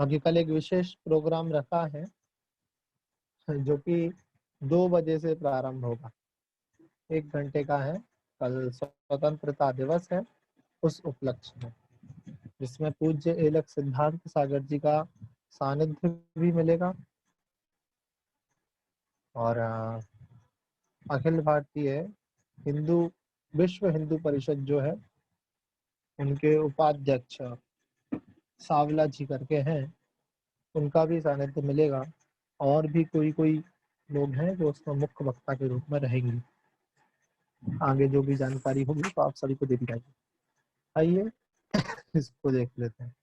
बाकी कल एक विशेष प्रोग्राम रखा है जो कि 2 बजे से प्रारंभ होगा। 1 घंटे का है। कल स्वतंत्रता दिवस है, उस उपलक्ष्य में, जिसमें पूज्य एलक सिद्धांत सागर जी का सानिध्य भी मिलेगा और अखिल भारतीय हिंदू विश्व हिंदू परिषद जो है उनके उपाध्यक्ष सावला जी करके हैं, उनका भी सानिध्य मिलेगा। और भी कोई कोई लोग हैं जो उसमें मुख्य वक्ता के रूप में रहेंगे। आगे जो भी जानकारी होगी तो आप सभी को दे दी जाएगी। आइए इसको देख लेते हैं।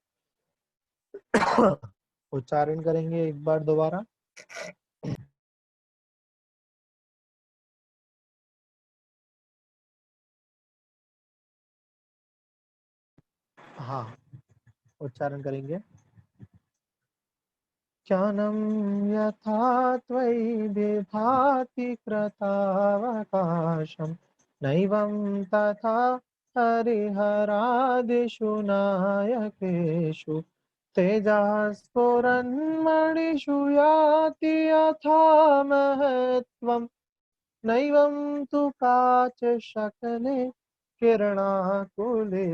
उच्चारण करेंगे एक बार दोबारा। हाँ, उच्चारण करेंगे। ज्ञानं यथा त्वयि विभाति कृतावकाशं नैवं तथा हरिहरादिषु नायकेषु तेजः स्फुरन्मणिषु याति यथा महत्त्वं नैवं तु काचशकले किरणाकुलेति।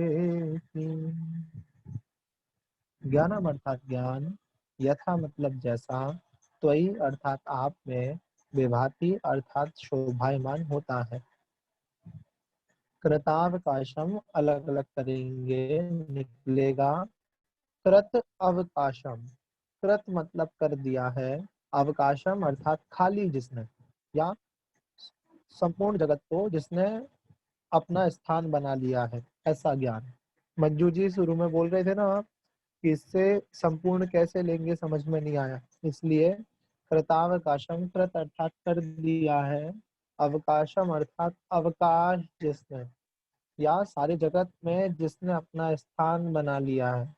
ज्ञानम अर्थात ज्ञान, यथा मतलब जैसा, त्वयि अर्थात आप में, विभाति अर्थात शोभायमान होता है, कृतावकाशम अलग अलग करेंगे निकलेगा, कृत अवकाशम, कृत मतलब कर दिया है, अवकाशम अर्थात खाली जिसने, या संपूर्ण जगत को जिसने अपना स्थान बना लिया है, ऐसा ज्ञान। मंजू जी शुरू में बोल रहे थे ना आप कि इससे संपूर्ण कैसे लेंगे, समझ में नहीं आया, इसलिए कृतावकाशम, कृत अर्थात कर दिया है, अवकाशम अर्थात अवकाश जिसने, या सारे जगत में जिसने अपना स्थान बना लिया है,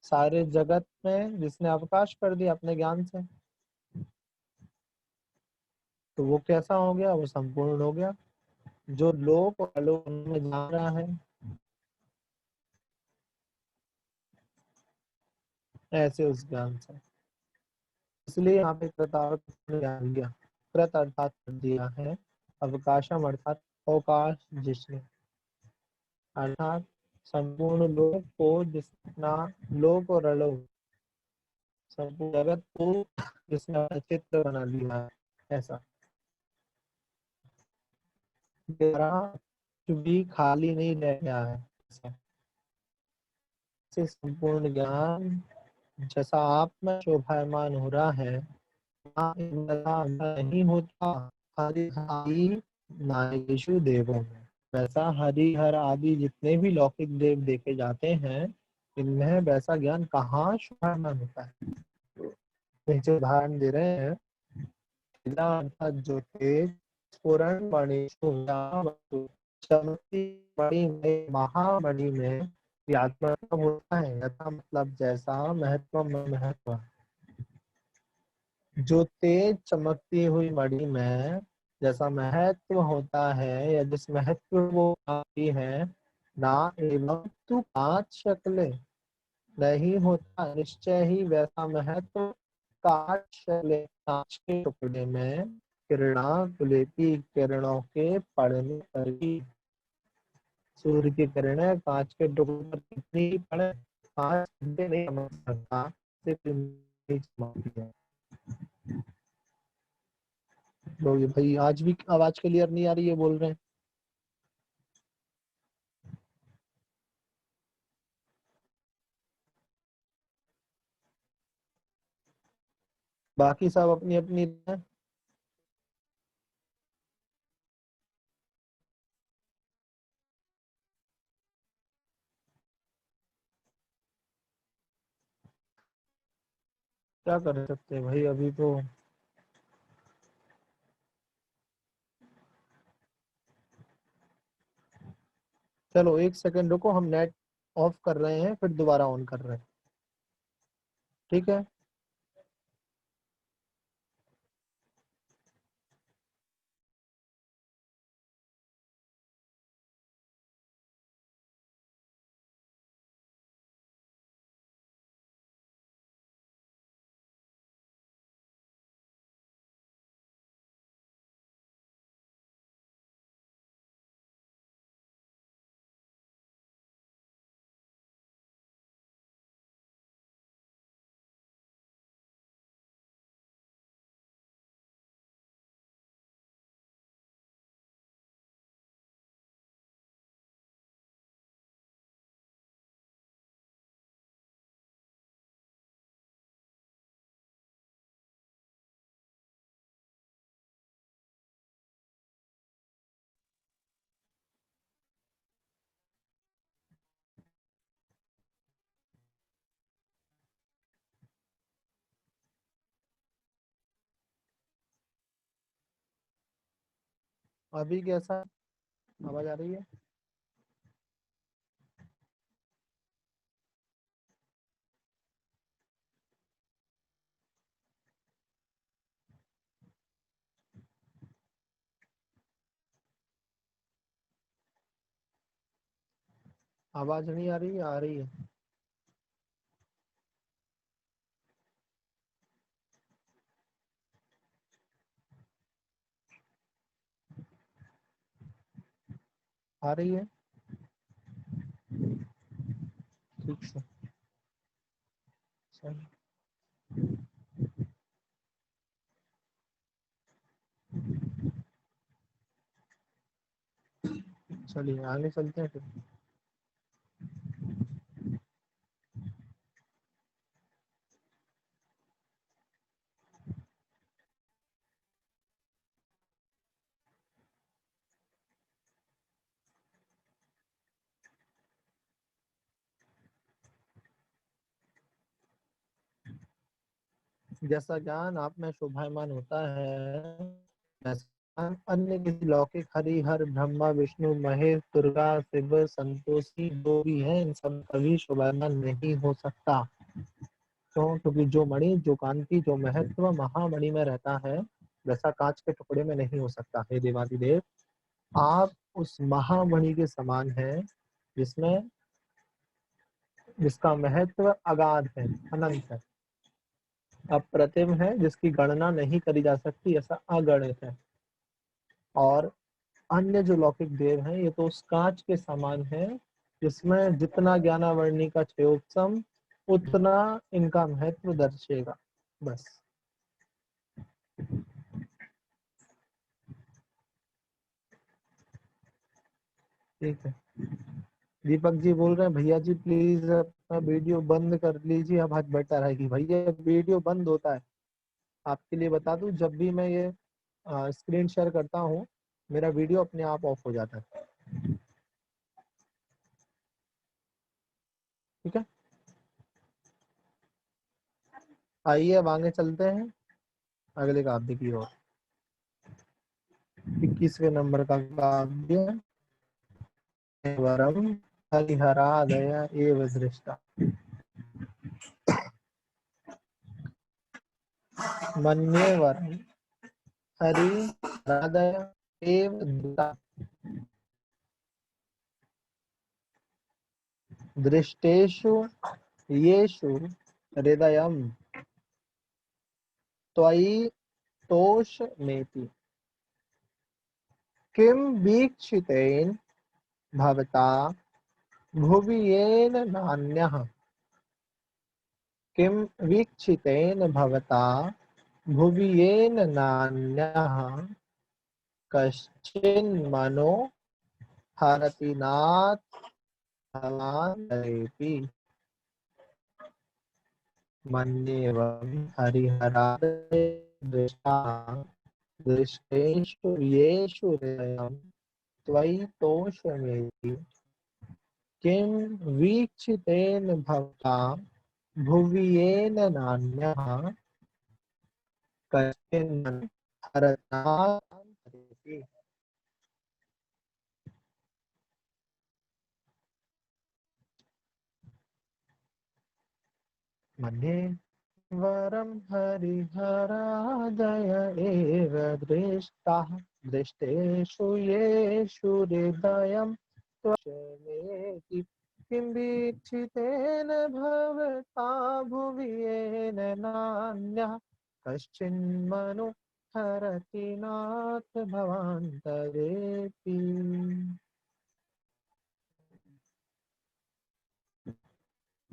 सारे जगत में जिसने अवकाश कर दिया अपने ज्ञान से, तो वो कैसा हो गया, वो संपूर्ण हो गया। जो लोक और अलोक में जा रहा है, ऐसे उस ज्ञान से, इसलिए यहाँ पे कृतावकाश ज्ञान दिया। कृत अर्थात कर दिया है, अवकाशम अर्थात अवकाश जिसने, अर्थात संपूर्ण लोक को जिसना, लोक और अलोक संपूर्ण जगत को जिसने अपना चित्र बना लिया है, ऐसा। तेरा कुछ भी खाली नहीं रह गया है, ऐसे संपूर्ण ज्ञान जैसा आप में शोभायमान हो रहा है, नहीं होता हरि नागेशु देवों में, वैसा हरिहर आदि जितने भी लौकिक देव देखे जाते हैं, इनमें वैसा ज्ञान कहाँ शोभायमान होता है। तो नीचे उदाहरण दे रहे हैं, अर्थात जो तेज स्फुरन मणिषु चमकती मणि में, महामणि में व्यात्मक होता है, यथा मतलब जैसा, महत्व में महत्व, जो तेज चमकती हुई मणि में जैसा महत्व होता है, या जिस महत्व वो आती है, ना एवं तू पांच शक्लें, नहीं होता निश्चय ही वैसा महत्व, कांच शक्लें कांच के टुकड़े में, किरणा कुलेती किरणों के पड़ने पर ही, सूर्य की किरणें कांच के टुकड़े पर कितनी पड़े, 5 घंटे नहीं समझ सकता, सिर्फ नहीं चमकती है। लोग भाई आज भी आवाज क्लियर नहीं आ रही है बोल रहे हैं। बाकी सब अपनी अपनी क्या कर सकते हैं भाई, अभी तो चलो 1 सेकंड रुको, हम नेट ऑफ कर रहे हैं फिर दोबारा ऑन कर रहे हैं, ठीक है। अभी कैसा आवाज आ रही है? आवाज नहीं आ रही, आ रही है? आ रही है? ठीक से। चल- चलिए आगे चलते हैं फिर। जैसा ज्ञान आप में शोभायमान होता है, वैसा अन्य किसी लौकिक हरि हर ब्रह्मा विष्णु महेश दुर्गा शिव संतोषी जो भी है, इन सब कभी शोभायमान नहीं हो सकता। क्यों? क्योंकि जो मणि, जो कांति, जो महत्व महामणि में रहता है, वैसा कांच के टुकड़े में नहीं हो सकता। हे देवादिदेव, आप उस महामणि के समान है, जिसमें जिसका महत्व अगाध है, अनंत है, अप्रतिम है, जिसकी गणना नहीं करी जा सकती, ऐसा अगणित है। और अन्य जो लौकिक देव हैं, ये तो उस कांच के समान है, जिसमें जितना ज्ञानावर्णी का क्षयोत्सम, उतना इनका महत्व दर्शेगा। बस। ठीक है। दीपक जी बोल रहे हैं, भैया जी प्लीज अपना वीडियो बंद कर लीजिए, अब आज बेटर रहेगी। भैया वीडियो बंद होता है, आपके लिए बता दूं, जब भी मैं ये स्क्रीन शेयर करता हूँ, मेरा वीडियो अपने आप ऑफ हो जाता है। ठीक है, आइए अब आगे चलते हैं अगले काव्य की ओर। 21वें नंबर का काव्य, वरम हरिहरादय एव दृष्टा। मन्ये वरम हरिहरादय एव दृष्टा, दृष्टेषु येषु हृदयम् त्वयि तोषमेति। किं वीक्षितेन भवता भुवि येन नान्यः। किं वीक्षितेन भवता भुवि येन नान्यः, कश्चिन्मनो हरति नाथ भवानरेऽपि। मन्येवं हरिहरादय दृष्टा, दृष्टेषु येषु हृदयं त्वयि तोषमेति। किं वीक्षितेन भवता भुवि येन नान्यः, कश्चिन्मनो हरति नाथ भवानरेऽपि। मन्ये वरं हरिहरादय एव दृष्टाः, दृष्टेषु येषु हृदयं त्वमेति। किं वीक्षितेन भवता भुवि येन नान्यः, कश्चिन्मनो हरति नाथ भवान्तरेऽपि।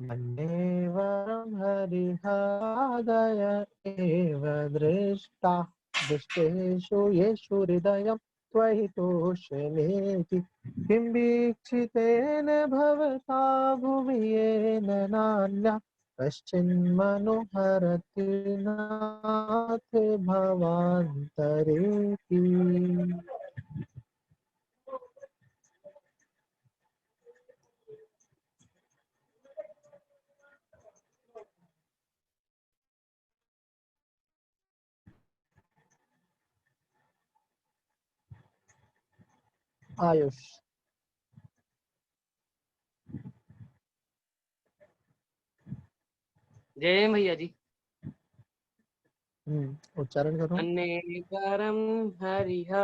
मन्ये वरं हरिहरादय एव दृष्टा, दृष्टेषु येषु हृदयं त्वयि तोषमेति। किं वीक्षितेन भवता भुवि येन नान्यः, कश्चिन्मनो हरति नाथ भवान्तरेऽपि। आयुष। जय भैया जी। उच्चारण करो। अनेकरं हरिहरादयेव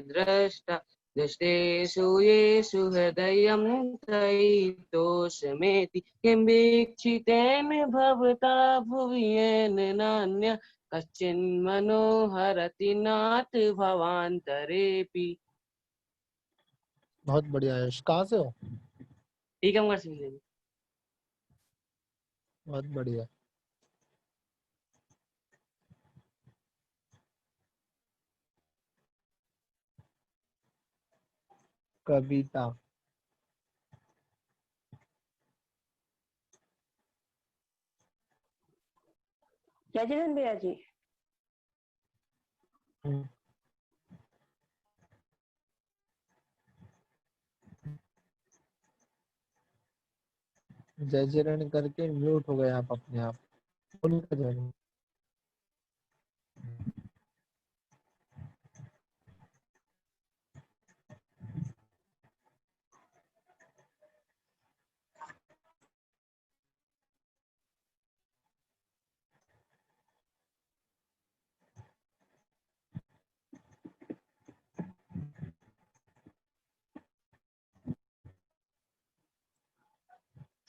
द्रष्टा दृष्टेषु येषु हृदयं तैतोषमेति किं वीक्षितेन भवता भुवि येन नान्य कश्चिन्मनोहरति नाथ भवान्तरेऽपि। बहुत बढ़िया आयुष। कहाँ से हो? टीकमगढ़ से भैया जी। बहुत बढ़िया। कविता। जय जगन भैया जी। जय जरण करके म्यूट हो गए आप अपने आप। उनका जय।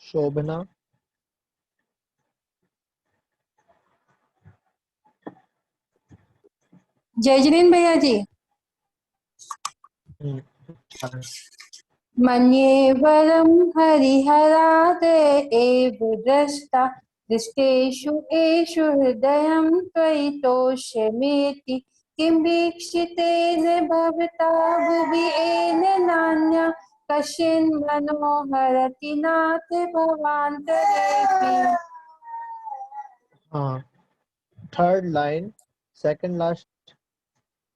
शोभना। जय जिनेन्द्र भैया जी। मन्ये वरं हरिहराद एव द्रष्टा दृष्टेषु एषु हृदयं त्वयि तोषमेति किं वीक्षितेन भवता भुवि येन नान्यः कश्चिन्मनोहरति नाथ भवान्तरेऽपि। हाँ, third line second last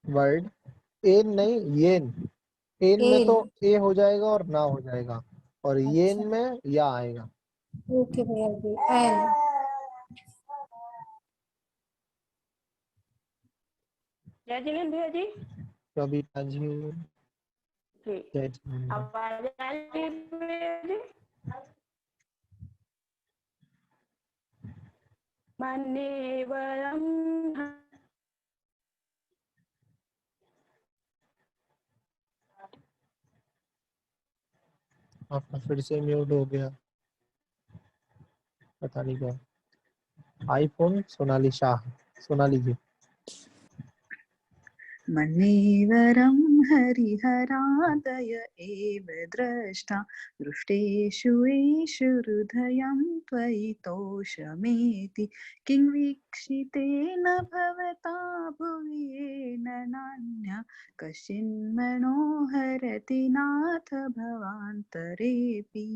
word. एन नहीं, येन। एन में तो ए हो जाएगा और ना हो जाएगा, और येन में या आएगा। ओके भैया जी। एन। जय जगन भैया जी। कविता जी। जय आवाज आ रही है भैया जी? मन्ये वरं आपका फिर से म्यूट हो गया, पता नहीं क्या। आईफोन सोनाली शाह। सोनाली जी। मन्ये वरं हरिहरादय एव द्रष्टा दृष्टेषु येषु हृदयं त्वयि तोषमेति किं वीक्षितेन भवता भुवि येन नान्यः कश्चिन्मनोहरति नाथ भवान्तरेऽपि।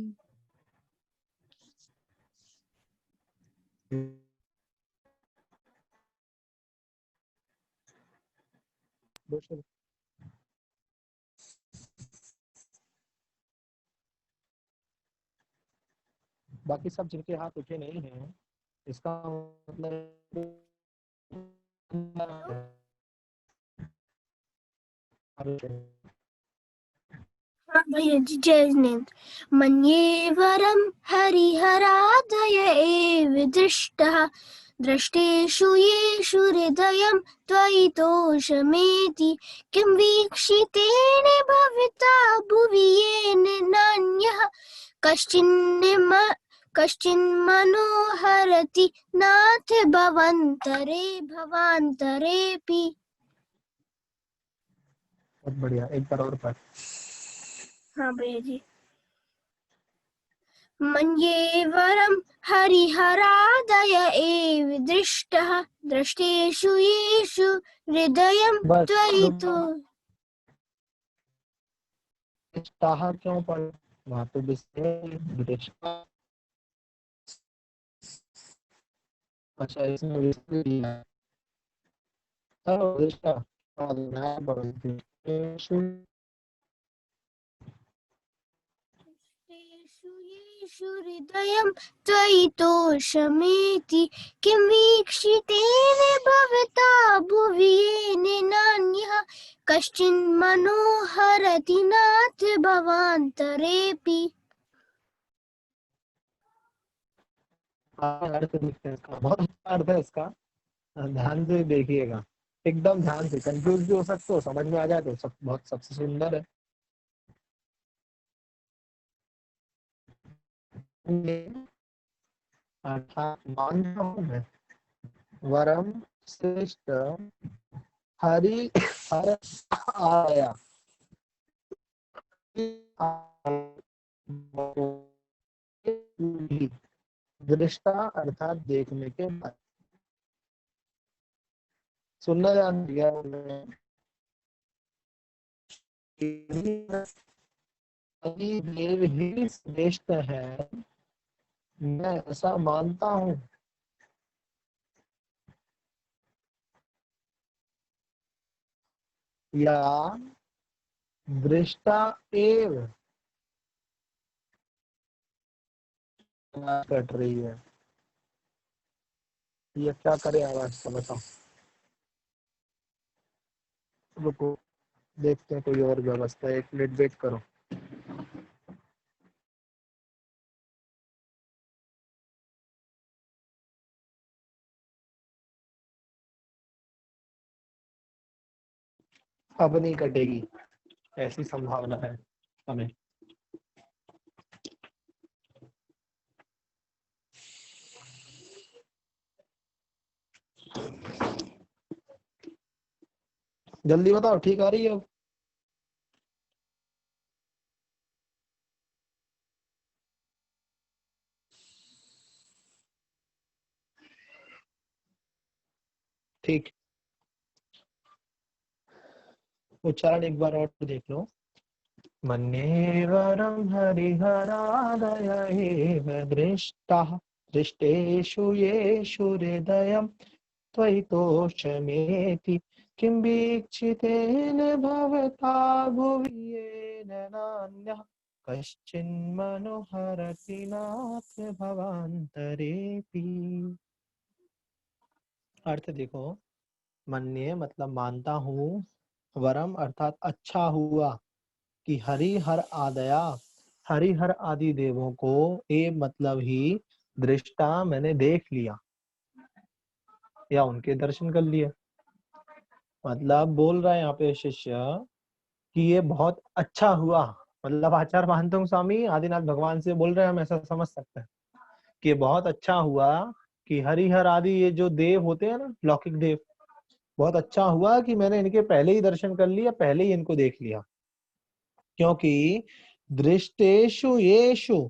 बाकी सब जिनके हाथ उठे नहीं हैं, इसका मतलब भैया जी जय जिनेन्द्र। मन्ये वरं हरिहरादय एव दृष्टः दृष्टेषु येषु हृदयं त्वयि तोषमेति किं वीक्षितेन भविता भुवि येन नान्यः कश्चिन्मनोहरति नाथ भवान्तरेऽपि। बहुत बढ़िया। एक बार और पढ़। हाँ भैया जी। मन्ये वरं हरिहरादय एव दृष्टः दृष्टेषु येषु हृदयं त्वयि तो। दृष्टा क्यों पढ़? वहाँ तो दृष्टा। अच्छा, इसमें दृष्टा। हृदयं त्वयि तोषमेति किं वीक्षितेन भवता भुवि येन नान्यः कश्चिन् मनोहरति नाथ भवान्तरेऽपि। अर्थ देखते हैं इसका, बहुत अच्छा अर्थ है इसका, ध्यान से देखिएगा, एकदम ध्यान से, कंफ्यूज भी हो सकते हो, समझ में आ जाए तो सब बहुत सबसे सुंदर है। अर्थात मानता हूँ मैं वरम श्रेष्ठ हरि हर आया दृष्टा अर्थात देखने के बाद, सुनना ध्यान दिया उन्होंने, देव ही श्रेष्ठ है, मैं ऐसा मानता हूँ। या दृष्टा एव कट रही है, ये क्या करे आवाज का बताओ। रुको देखते हैं कोई और व्यवस्था, 1 मिनट वेट करो। अब नहीं कटेगी, ऐसी संभावना है हमें। जल्दी बताओ, ठीक आ रही है अब? ठीक, उच्चारण एक बार और देख लो। मन्येवरं हरिहरादय एव दृष्टः दृष्टेषु येषु हृदयं त्वयि तोषमेति किं वीक्षितेन भवता भुवि येन नान्यः कश्चिन्मनोहरति नाथ भवान्तरेऽपि। अर्थ देखो, मन्ये मतलब मानता हूँ, वरम अर्थात अच्छा हुआ, कि हरिहर आदया हरिहर आदि देवों को, ए मतलब ही दृष्टा मैंने देख लिया या उनके दर्शन कर लिए। मतलब बोल रहा है यहाँ पे शिष्य कि ये बहुत अच्छा हुआ, मतलब आचार्य महांतम स्वामी आदिनाथ भगवान से बोल रहे हैं, हम ऐसा समझ सकते हैं कि बहुत अच्छा हुआ कि हरिहर आदि ये जो देव होते हैं ना, लौकिक देव, बहुत अच्छा हुआ कि मैंने इनके पहले ही दर्शन कर लिया, पहले ही इनको देख लिया। क्योंकि दृष्टेषु येषु,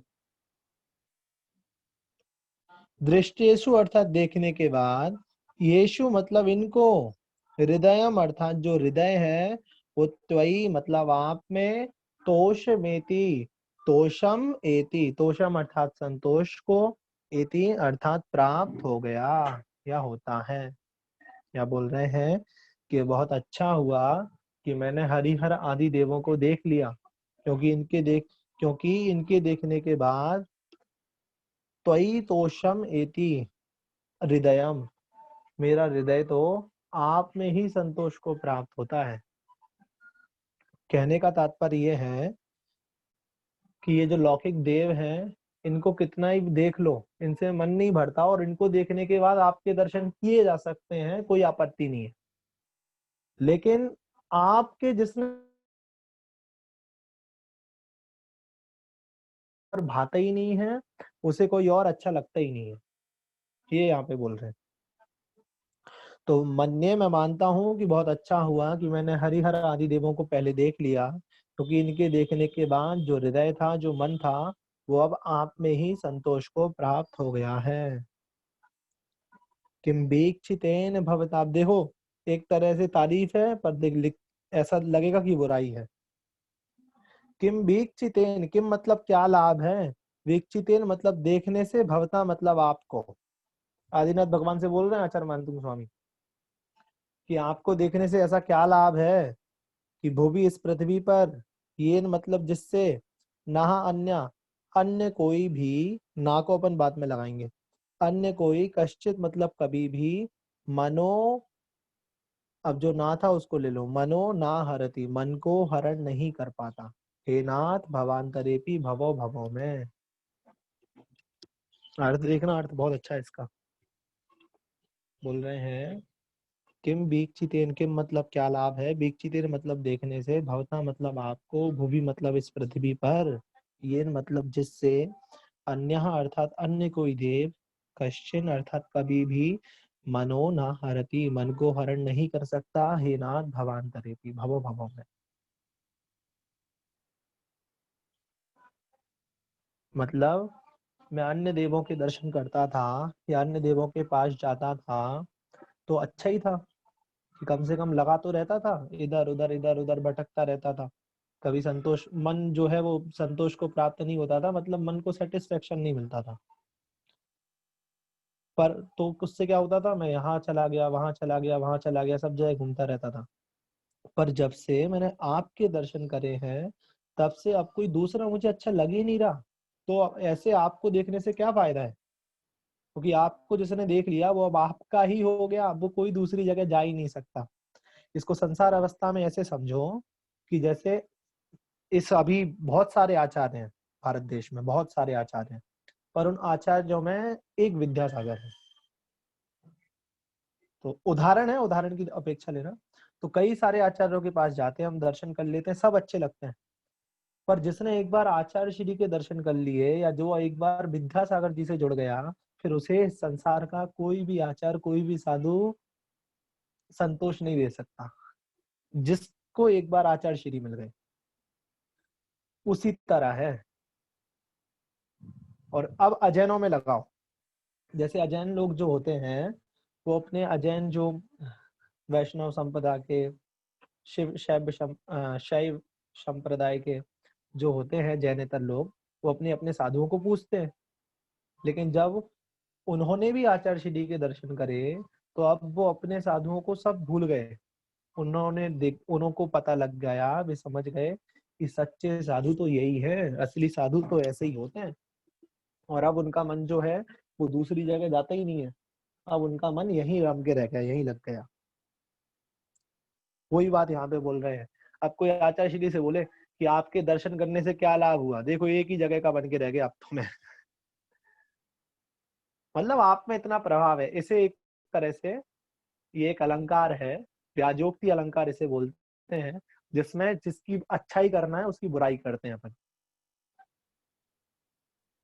दृष्टेषु अर्थात देखने के बाद, येषु मतलब इनको, हृदयम अर्थात जो हृदय है, वो त्वयि मतलब आप में, तोषमेति तोषम एति, तोषम अर्थात संतोष को, एति अर्थात प्राप्त हो गया या होता है। या बोल रहे हैं कि बहुत अच्छा हुआ कि मैंने हरिहर आदि देवों को देख लिया, क्योंकि इनके देखने के बाद त्वयि तोषम एति हृदयम, मेरा हृदय तो आप में ही संतोष को प्राप्त होता है। कहने का तात्पर्य यह है कि ये जो लौकिक देव हैं, इनको कितना ही देख लो, इनसे मन नहीं भरता, और इनको देखने के बाद आपके दर्शन किए जा सकते हैं, कोई आपत्ति नहीं है। लेकिन आपके जिसमें भाता ही नहीं है, उसे कोई और अच्छा लगता ही नहीं है, ये यहाँ पे बोल रहे हैं। तो मन्ये मैं मानता हूँ कि बहुत अच्छा हुआ कि मैंने हरिहर आदि देवों को पहले देख लिया, क्योंकि इनके देखने के बाद जो हृदय था, जो मन था, वो अब आप में ही संतोष को प्राप्त हो गया है। किम वीक्षितेन भवता, आप देखो एक तरह से तारीफ है, पर ऐसा लगेगा कि बुराई है। किम वीक्षितेन, किम मतलब क्या लाभ है, वीक्षितेन मतलब देखने से, भवता मतलब आपको। आदिनाथ भगवान से बोल रहे हैं आचार्य महांतम स्वामी कि आपको देखने से ऐसा क्या लाभ है कि भूवि इस पृथ्वी पर, ये मतलब जिससे, ना अन्य अन्य कोई भी, ना को अपन बात में लगाएंगे, अन्य कोई, कश्चित मतलब कभी भी, मनो अब जो ना था उसको ले लो, मनो ना हरति, मन को हरण नहीं कर पाता। हे नाथ भवांतरेपि भवो भवो में। अर्थ देखना, अर्थ बहुत अच्छा है इसका। बोल रहे हैं किम वीक्षितेन, किम मतलब क्या लाभ है, वीक्षितेन मतलब देखने से, भवता मतलब आपको, भुवि मतलब इस पृथ्वी पर, ये मतलब जिससे, अन्यः अर्थात अन्य कोई देव, कश्चिन अर्थात कभी भी, मनो ना हरति मन को हरण नहीं कर सकता, हे नाथ भवांतरेपि भवो भवो में। मतलब मैं अन्य देवों के दर्शन करता था या अन्य देवों के पास जाता था तो अच्छा ही था कि कम से कम लगा तो रहता था, इधर उधर भटकता रहता था। कभी संतोष, मन जो है वो संतोष को प्राप्त नहीं होता था, मतलब मन को सेटिस्फेक्शन नहीं मिलता था। पर तो उससे क्या होता था, मैं यहाँ चला गया, वहां चला गया, वहां चला गया, सब जगह घूमता रहता था। पर जब से मैंने आपके दर्शन करे हैं तब से अब कोई दूसरा मुझे अच्छा लग ही नहीं रहा। तो ऐसे आपको देखने से क्या फायदा है, क्योंकि आपको जिसने देख लिया वो अब आपका ही हो गया, अब वो कोई दूसरी जगह जा ही नहीं सकता। इसको संसार अवस्था में ऐसे समझो कि जैसे इस अभी बहुत सारे आचार्य हैं भारत देश में, बहुत सारे आचार्य हैं, पर उन आचार्यों में एक विद्यासागर है। तो उदाहरण है, उदाहरण की अपेक्षा लेना, तो कई सारे आचार्यों के पास जाते हैं, हम दर्शन कर लेते हैं, सब अच्छे लगते हैं। पर जिसने एक बार आचार्य श्री के दर्शन कर लिए या जो एक बार विद्यासागर जी से जुड़ गया, फिर उसे संसार का कोई भी आचार्य, कोई भी साधु संतोष नहीं दे सकता। जिसको एक बार आचार्य श्री मिल गए उसी तरह है। और अब अजैनों में लगाओ, जैसे अजैन लोग जो होते हैं वो अपने अजैन जो वैष्णव संप्रदाय के, शैव संप्रदाय के जो होते हैं जैनेतर लोग, वो अपने अपने साधुओं को पूछते हैं। लेकिन जब उन्होंने भी आचार्य श्री के दर्शन करे तो अब वो अपने साधुओं को सब भूल गए। उनको पता लग गया, वे समझ गए कि सच्चे साधु तो यही है, असली साधु तो ऐसे ही होते हैं। और अब उनका मन जो है वो दूसरी जगह जाता ही नहीं है, अब उनका मन यहीं रम के रह गया, यहीं लग गया। वही बात यहाँ पे बोल रहे हैं। अब कोई आचार्य श्री से बोले कि आपके दर्शन करने से क्या लाभ हुआ, देखो एक ही जगह का बन के रह गया अब तो मैं। मतलब आप में इतना प्रभाव है। इसे एक तरह से ये एक अलंकार है, व्याजोक्ति अलंकार इसे बोलते हैं, जिसमें जिसकी अच्छाई करना है उसकी बुराई करते हैं अपन।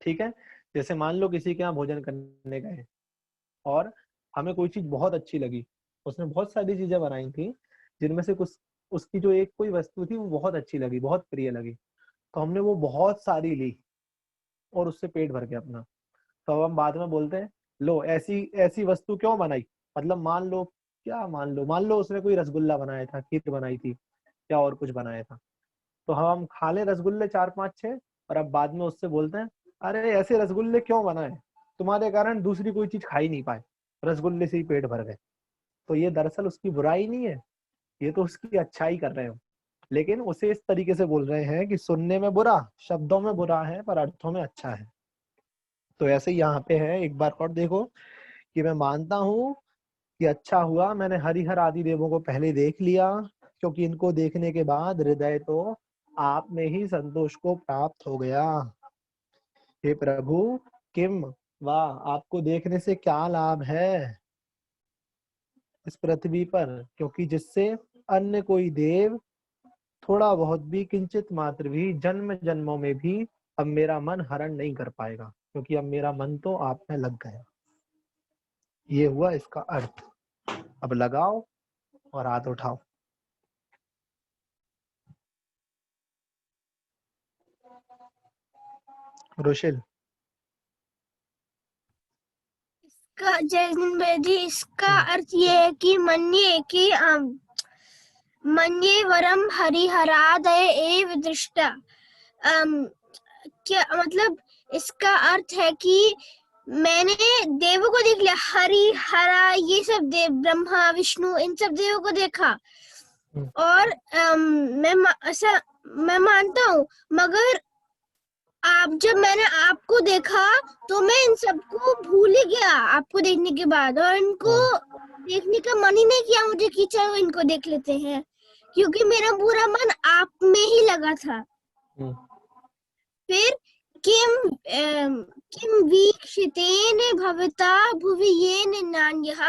ठीक है, जैसे मान लो किसी के यहाँ भोजन करने गए और हमें कोई चीज बहुत अच्छी लगी, उसने बहुत सारी चीजें बनाई थी, जिनमें से कुछ उसकी जो एक कोई वस्तु थी वो बहुत अच्छी लगी, बहुत प्रिय लगी, तो हमने वो बहुत सारी ली और उससे पेट भर गया अपना। तो अब हम बाद में बोलते हैं लो ऐसी ऐसी वस्तु क्यों बनाई। मतलब मान लो उसने कोई रसगुल्ला बनाया था, खीर बनाई थी या और कुछ बनाया था, तो हम खा ले रसगुल्ले 4 5 6 और अब बाद में उससे बोलते हैं अरे ऐसे रसगुल्ले क्यों बनाए, तुम्हारे कारण दूसरी कोई चीज खा ही नहीं पाए, रसगुल्ले से ही पेट भर गए। तो ये दरअसल उसकी बुराई नहीं है, ये तो उसकी अच्छाई कर रहे हो। लेकिन उसे इस तरीके से बोल रहे हैं कि सुनने में बुरा, शब्दों में बुरा है पर अर्थों में अच्छा है। तो ऐसे यहाँ पे है, एक बार और देखो कि मैं मानता हूँ कि अच्छा हुआ मैंने हरिहर आदि देवों को पहले देख लिया, क्योंकि इनको देखने के बाद हृदय तो आप में ही संतोष को प्राप्त हो गया। हे प्रभु किम, वाह आपको देखने से क्या लाभ है इस पृथ्वी पर, क्योंकि जिससे अन्य कोई देव थोड़ा बहुत भी, किंचित मात्र भी, जन्म जन्मों में भी अब मेरा मन हरण नहीं कर पाएगा, क्योंकि अब मेरा मन तो आप में लग गया। ये हुआ इसका अर्थ। अब लगाओ और हाथ उठाओ। रोशिल। जय भैया जी, इसका अर्थ ये है कि मन्ये वरम हरिहरादय एव दृष्टा। क्या मतलब इसका अर्थ है कि मैंने देवों को देख लिया, हरि हरा ये सब देव, ब्रह्मा विष्णु इन सब देवों को देखा, और मैं मानता हूँ, मगर जब मैंने आपको देखा तो मैं इन सबको भूल ही गया आपको देखने के बाद, और इनको देखने का मन ही नहीं किया मुझे कि चलो इनको देख लेते हैं, क्योंकि मेरा पूरा मन आप में ही लगा था। फिर किम वीक्षितेन भवता भुवि नान्यः,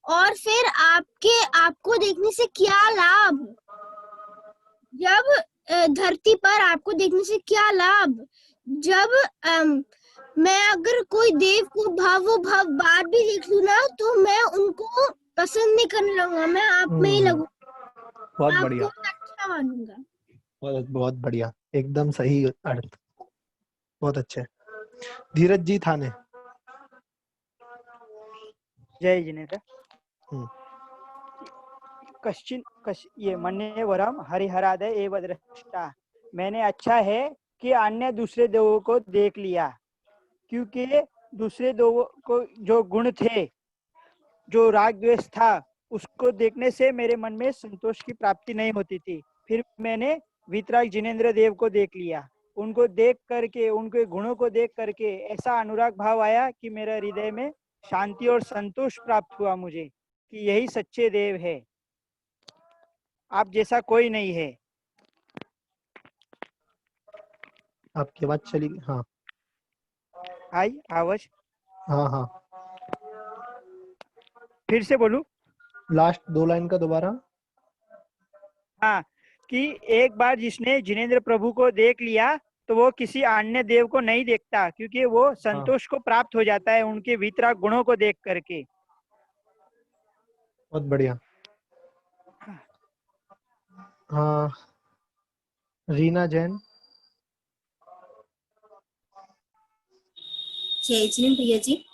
और फिर आपको देखने से क्या लाभ, जब धरती पर आपको देखने से क्या लाभ, जब मैं अगर कोई देव को भाव बार भी देख लूं ना तो मैं उनको पसंद नहीं करने लगूंगा, मैं आप में ही लगूंगा, बहुत आपको बढ़िया, अच्छा मानूंगा। बहुत बढ़िया, एकदम सही अर्थ, बहुत अच्छे। धीरज जी थाने। जय जिनेन्द्र। ये मन्ये वरम हरिहरादय एव दृष्टा, मैंने अच्छा है कि अन्य दूसरे देवों को देख लिया, क्योंकि दूसरे देवों को जो गुण थे, जो राग द्वेष था, उसको देखने से मेरे मन में संतोष की प्राप्ति नहीं होती थी। फिर मैंने वीतराग जिनेन्द्र देव को देख लिया, उनको देख करके, उनके गुणों को देख करके ऐसा अनुराग भाव आया कि मेरा हृदय में शांति और संतोष प्राप्त हुआ मुझे, कि यही सच्चे देव है, आप जैसा कोई नहीं है। आपकी बात चली गई? हाँ आई आवाज? हाँ, फिर से बोलूं? लास्ट 2 लाइन का दोबारा। हाँ, कि एक बार जिसने जिनेन्द्र प्रभु को देख लिया तो वो किसी अन्य देव को नहीं देखता, क्योंकि वो संतोष को प्राप्त हो जाता है उनके वीतराग गुणों को देख करके। बहुत बढ़िया। हाँ, रीना जैन। जय जिनेन्द्र भैया जी।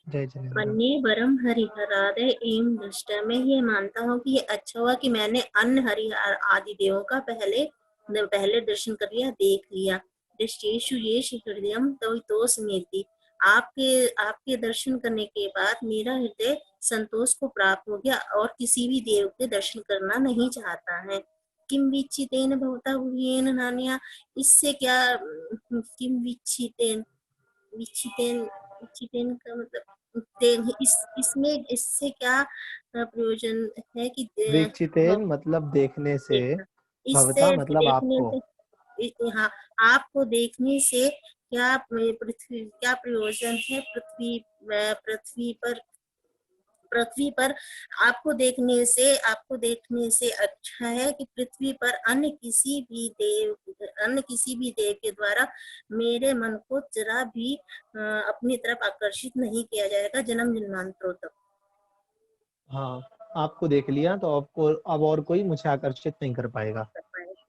जय जिनेन्द्र। मन्ये वरम हरिहरादय एवं दृष्टा, मैं ये मानता हूँ कि ये अच्छा हुआ कि मैंने अन्य हरिहर आदि देवों का पहले दर्शन कर लिया, देख लिया। दृष्टेषु येषु हृदयम तव समेति, आपके दर्शन करने के बाद मेरा हृदय संतोष को प्राप्त हो गया और किसी भी देव के दर्शन करना नहीं चाहता है। किम विचितेन भवता भुवि नान्या, इससे क्या, किम विचितेन का मतलब इसमें इससे क्या प्रयोजन है कि वीक्षितेन मतलब देखने से, भवता इससे मतलब देखने आपको, से, हाँ, आपको देखने से क्या प्रयोजन है पृथ्वी पर आपको देखने से अच्छा है कि पृथ्वी पर अन्य किसी भी देव के द्वारा मेरे मन को जरा भी अपनी तरफ आकर्षित नहीं किया जाएगा जन्म जन्मांतरों तक। हाँ, आपको देख लिया तो आपको अब और कोई मुझे आकर्षित नहीं कर पाएगा,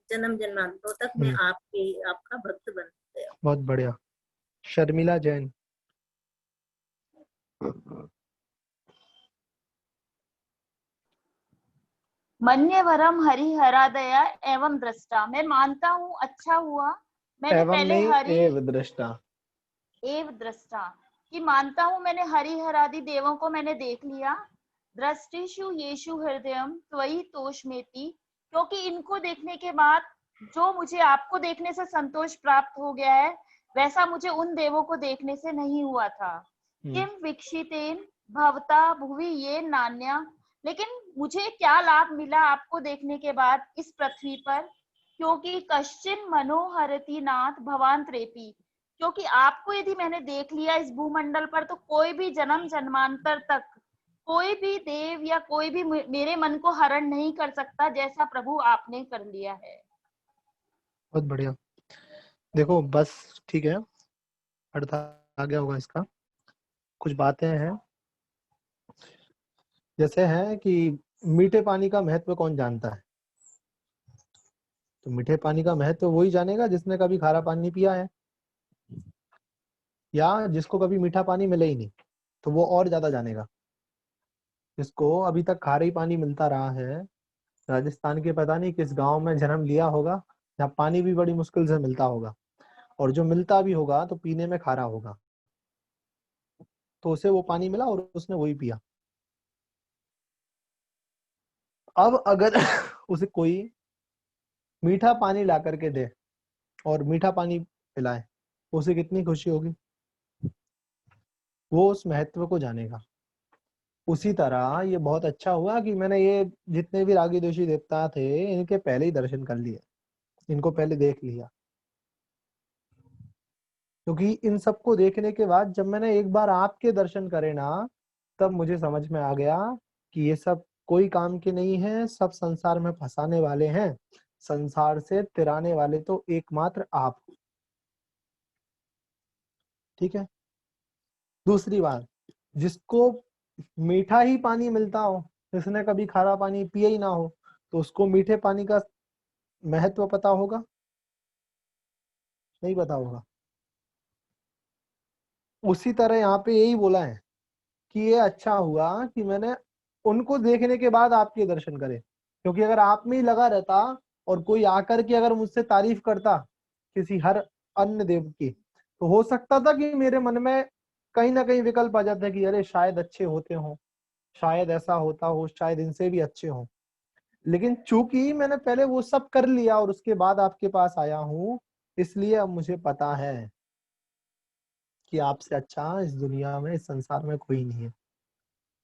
जन्म जन्मांतरों तक मैं आपका भक्त बन गया। बहुत बढ़िया। शर्मिला जैन। मन्ये वरम हरिहरादया एवं दृष्टा, मैं मानता हूँ अच्छा हुआ मैंने पहले एव दृष्टा कि मानता हूँ मैंने हरिहरादि देवों को मैंने देख लिया। दृष्टिषु येषु हृदयम त्वयि तोषमेति, क्योंकि इनको देखने के बाद जो मुझे आपको देखने से संतोष प्राप्त हो गया है, वैसा मुझे उन देवों को देखने से नहीं हुआ था। किम वीक्षितेन भवता भुवि ये नान्या, लेकिन मुझे क्या लाभ मिला आपको देखने के बाद इस पृथ्वी पर, क्योंकि कश्चिन मनोहरति नाथ भवांतरेपि, क्योंकि आपको यदि मैंने देख लिया इस भूमंडल पर तो कोई भी जन्म जन्मांतर तक कोई भी देव या कोई भी मेरे मन को हरण नहीं कर सकता, जैसा प्रभु आपने कर लिया है। बहुत बढ़िया। देखो बस ठीक है, अर्थ आ गया होगा इसका। कुछ बातें हैं, जैसे है कि मीठे पानी का महत्व कौन जानता है? तो मीठे पानी का महत्व वही जानेगा जिसने कभी खारा पानी पिया है, या जिसको कभी मीठा पानी मिले ही नहीं, तो वो और ज्यादा जानेगा। जिसको अभी तक खारा ही पानी मिलता रहा है, राजस्थान के पता नहीं किस गांव में जन्म लिया होगा, जहाँ पानी भी बड़ी मुश्किल से मिलता होगा, और जो मिलता भी होगा तो पीने में खारा होगा, तो उसे वो पानी मिला और उसने वही पिया। अब अगर उसे कोई मीठा पानी ला करके दे और मीठा पानी पिलाए, उसे कितनी खुशी होगी, वो उस महत्व को जानेगा। उसी तरह ये बहुत अच्छा हुआ कि मैंने ये जितने भी रागी द्वेषी देवता थे इनके पहले ही दर्शन कर लिए, इनको पहले देख लिया। क्योंकि इन सबको देखने के बाद जब मैंने एक बार आपके दर्शन करे ना, तब मुझे समझ में आ गया कि ये सब कोई काम के नहीं है, सब संसार में फंसाने वाले हैं, संसार से तिराने वाले तो एकमात्र आप हो। ठीक है। दूसरी बात, जिसको मीठा ही पानी मिलता हो, जिसने कभी खारा पानी पिया ही ना हो, तो उसको मीठे पानी का महत्व पता होगा? नहीं पता होगा। उसी तरह यहाँ पे यही बोला है कि ये अच्छा हुआ कि मैंने उनको देखने के बाद आपके दर्शन करे। क्योंकि अगर आप में ही लगा रहता और कोई आकर के अगर मुझसे तारीफ करता किसी हर अन्य देव की, तो हो सकता था कि मेरे मन में कहीं ना कहीं विकल्प आ जाता है कि अरे शायद अच्छे होते हो, शायद ऐसा होता हो, शायद इनसे भी अच्छे हो। लेकिन चूंकि मैंने पहले वो सब कर लिया और उसके बाद आपके पास आया हूँ, इसलिए अब मुझे पता है कि आपसे अच्छा इस दुनिया में, इस संसार में कोई नहीं है।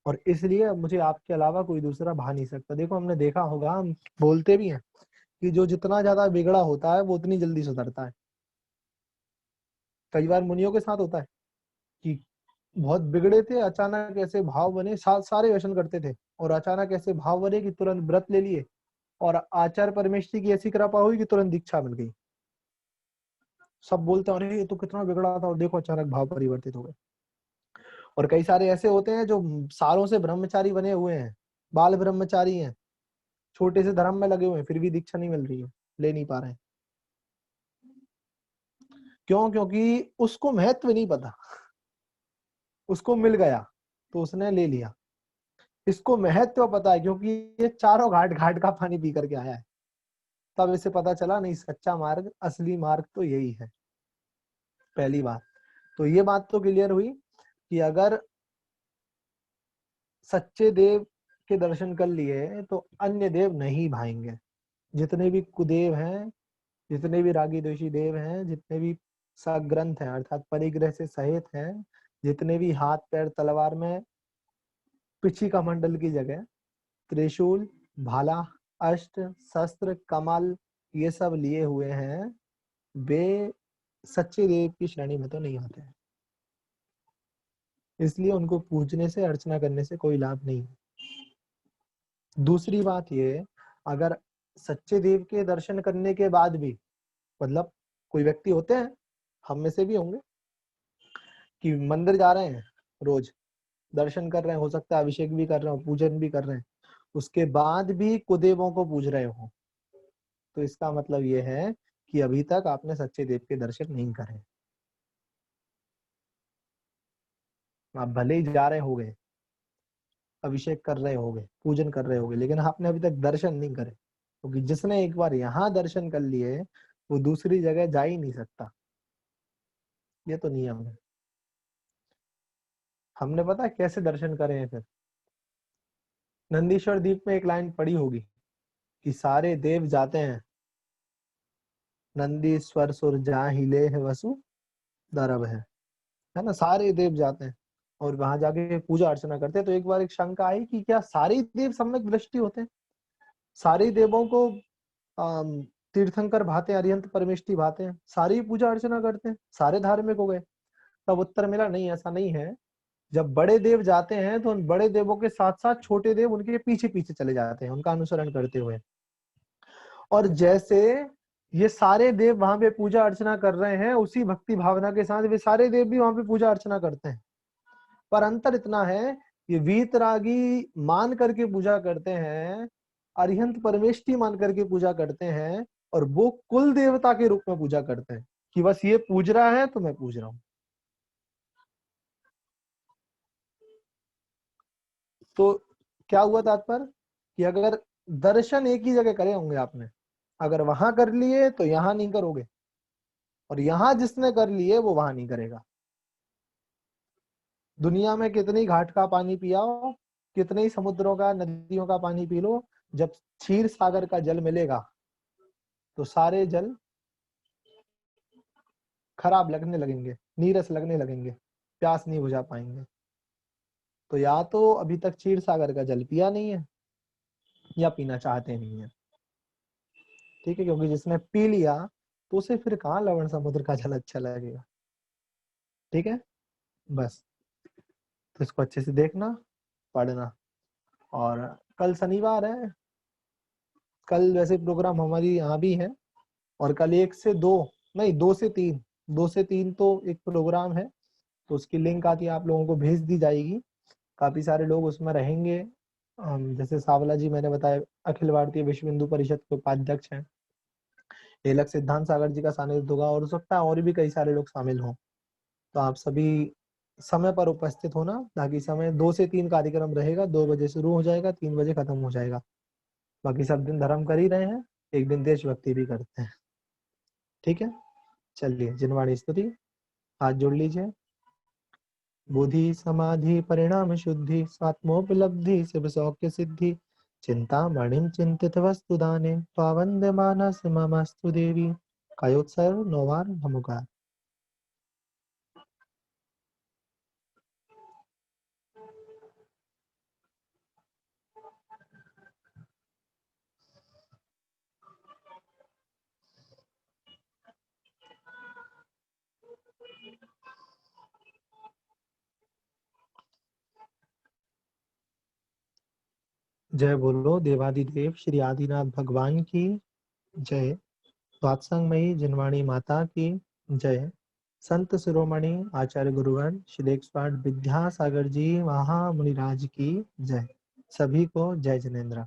और इसलिए अब मुझे आपके अलावा कोई दूसरा भा नहीं सकता। देखो हमने देखा होगा, हम बोलते भी हैं कि जो जितना ज्यादा बिगड़ा होता है वो उतनी जल्दी सुधरता है। कई बार मुनियों के साथ होता है कि बहुत बिगड़े थे, अचानक ऐसे भाव बने, सारे व्यसन करते थे और अचानक ऐसे भाव बने कि तुरंत व्रत ले लिए और आचार्य परमेष्ठी की ऐसी कृपा हुई कि तुरंत दीक्षा मिल गई। सब बोलते हैं अरे ये तो कितना बिगड़ा था और देखो अचानक भाव परिवर्तित हो गए। और कई सारे ऐसे होते हैं जो सालों से ब्रह्मचारी बने हुए हैं, बाल ब्रह्मचारी हैं, छोटे से धर्म में लगे हुए हैं, फिर भी दीक्षा नहीं मिल रही है, ले नहीं पा रहे हैं। क्यों? क्योंकि उसको महत्व नहीं पता, उसको मिल गया तो उसने ले लिया। इसको महत्व पता है क्योंकि ये चारों घाट घाट का पानी पी करके आया है, तब इसे पता चला नहीं सच्चा मार्ग, असली मार्ग तो यही है। पहली बात तो ये बात तो क्लियर हुई कि अगर सच्चे देव के दर्शन कर लिए तो अन्य देव नहीं भाएंगे। जितने भी कुदेव हैं, जितने भी रागी द्वेषी देव हैं, जितने भी सग्रंथ हैं अर्थात परिग्रह से सहित हैं, जितने भी हाथ पैर तलवार में पिछी कमंडल की जगह त्रिशूल, भाला, अष्ट, शस्त्र, कमल ये सब लिए हुए हैं, वे सच्चे देव की श्रेणी में तो नहीं आते हैं। इसलिए उनको पूजने से, अर्चना करने से कोई लाभ नहीं। दूसरी बात ये, अगर सच्चे देव के दर्शन करने के बाद भी, मतलब कोई व्यक्ति होते हैं, हम में से भी होंगे, कि मंदिर जा रहे हैं, रोज दर्शन कर रहे हैं, हो सकता है अभिषेक भी कर रहे हो, पूजन भी कर रहे हैं, उसके बाद भी कुदेवों को पूज रहे हो, तो इसका मतलब ये है कि अभी तक आपने सच्चे देव के दर्शन नहीं करे। आप भले ही जा रहे होगे, अभिषेक कर रहे होगे, पूजन कर रहे होगे, लेकिन आपने अभी तक दर्शन नहीं करे, क्योंकि जिसने एक बार यहाँ दर्शन कर लिए वो दूसरी जगह जा ही नहीं सकता। ये तो नियम है। हमने पता है कैसे दर्शन करे हैं फिर? नंदीश्वर द्वीप में एक लाइन पड़ी होगी कि सारे देव जाते हैं, नंदीश्वर सुर जाहिले है वसु दरब है ना, सारे देव जाते हैं और वहां जाके पूजा अर्चना करते हैं। तो एक बार एक शंका आई कि क्या सारे देव सम्यक दृष्टि होते हैं, सारे देवों को तीर्थंकर भाते हैं, अरिहंत परमेष्ठी भाते हैं, सारी पूजा अर्चना करते हैं, सारे धार्मिक हो गए? तब उत्तर मिला नहीं, ऐसा नहीं है। जब बड़े देव जाते हैं तो उन बड़े देवों के साथ साथ छोटे देव उनके पीछे पीछे चले जाते हैं, उनका अनुसरण करते हुए। और जैसे ये सारे देव वहां पे पूजा अर्चना कर रहे हैं, उसी भक्ति भावना के साथ वे सारे देव भी वहां पे पूजा अर्चना करते हैं। पर अंतर इतना है कि वीतरागी मान करके पूजा करते हैं, अरिहंत परमेष्ठी मान करके पूजा करते हैं, और वो कुल देवता के रूप में पूजा करते हैं कि बस ये पूज रहा है तो मैं पूज रहा हूं। तो क्या हुआ तात्पर्य कि अगर दर्शन एक ही जगह करे होंगे आपने, अगर वहां कर लिए तो यहां नहीं करोगे, और यहां जिसने कर लिए वो वहां नहीं करेगा। दुनिया में कितनी घाट का पानी पिया हो, कितने ही समुद्रों का, नदियों का पानी पी लो, जब क्षीर सागर का जल मिलेगा तो सारे जल खराब लगने लगेंगे, नीरस लगने लगेंगे, प्यास नहीं बुझा पाएंगे। तो या तो अभी तक क्षीर सागर का जल पिया नहीं है या पीना चाहते नहीं है, ठीक है, क्योंकि जिसने पी लिया तो उसे फिर कहाँ लवण समुद्र का जल अच्छा लगेगा। ठीक है, बस तो इसको अच्छे से देखना, पढ़ना। और कल शनिवार है, कल वैसे प्रोग्राम हमारी यहाँ भी है, और कल 1 से 2 नहीं 2 से 3 तो एक प्रोग्राम है, तो उसकी लिंक आती है, आप लोगों को भेज दी जाएगी। काफी सारे लोग उसमें रहेंगे, जैसे सावला जी मैंने बताया अखिल भारतीय विश्व हिंदू परिषद के उपाध्यक्ष हैं, हेलक सिद्धांत सागर जी का सानिध्य होगा, और हो सकता है और भी कई सारे लोग शामिल हों। तो आप सभी समय पर उपस्थित होना, ताकि समय 2 से 3 कार्यक्रम रहेगा, 2 बजे शुरू हो जाएगा, 3 बजे खत्म हो जाएगा। बाकी सब दिन धर्म कर ही रहे हैं, एक दिन देशभक्ति भी करते हैं। ठीक है, चलिए जिनवाणी स्तुति हाथ जोड़ लीजिए। बुद्धि समाधि परिणाम शुद्धि स्वात्मोपलब्धि शिव सौख्य सिद्धि चिंता मणिम चिंतित वस्तु दाने पावंद मानस ममस्तु देवी। कायोत्सर्ग 9 बार नमोकार। जय बोलो देवादिदेव श्री आदिनाथ भगवान की जय। स्वात्संगमयी जिनवाणी माता की जय। संत शिरोमणि आचार्य गुरुगण श्री 108 विद्यासागर जी महामुनिराज की जय। सभी को जय जिनेन्द्र।